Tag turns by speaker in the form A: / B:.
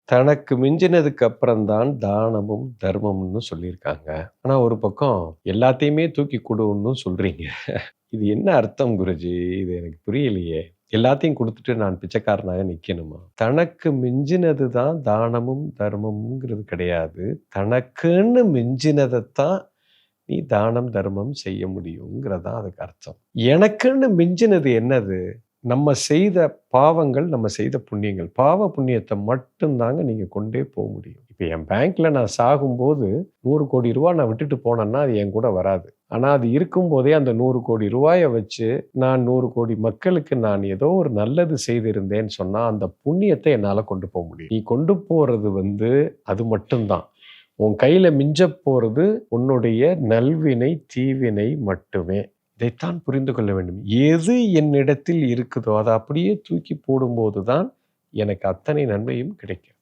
A: தனக்கு மிஞ்சினதுக்கு அப்புறம் தான் தானமும், தர்மம்னு சொல்லியிருக்காங்க. ஆனா ஒரு பக்கம் எல்லாத்தையுமே தூக்கி குடுன்னு சொல்றீங்க. இது என்ன அர்த்தம் குருஜி? இது எனக்கு புரியலையே! எல்லாத்தையும் குடுத்துட்டு நான் பிச்சைக்காரனாக நிக்கணுமா? தனக்கு மிஞ்சினது தான் தானமும், தர்மம்ங்கிறது கிடையாது. தனக்குன்னு மிஞ்சினதத்தான் நீ தானம், தர்மம் செய்ய முடியுங்கிறது தான் அதுக்கு அர்த்தம். எனக்குன்னு மிஞ்சினது என்னது? நம்ம செய்த பாவங்கள், நம்ம செய்த புண்ணியங்கள். பாவ புண்ணியத்த மட்டும் தாங்க நீங்க கொண்டே முடியும். இப்ப என் பேங்க்ல நான் சாகும்போது ரூ. 100,00,00,000 நான் விட்டுட்டு போனேன்னா, அது என் கூட வராது. ஆனா, அது இருக்கும்போதே அந்த ரூ. 100,00,00,000 வச்சு, நான் 100,00,00,000 மக்களுக்கு நான் ஏதோ ஒரு நல்லது செய்திருந்தேன்னு சொன்னா, அந்த புண்ணியத்த என்னால கொண்டு முடியும். நீ கொண்டு போறது அது மட்டும் தான். உன் கையில மிஞ்சப் போறது உன்னுடைய நல்வினை, தீவினை மட்டுமே. இதைத்தான் புரிந்து கொள்ள வேண்டும். எது என்னிடத்தில் இருக்குதோ, அத அப்படியே தூக்கி போடும்போது தான் எனக்கு அத்தனை நன்மையும் கிடைக்கும்.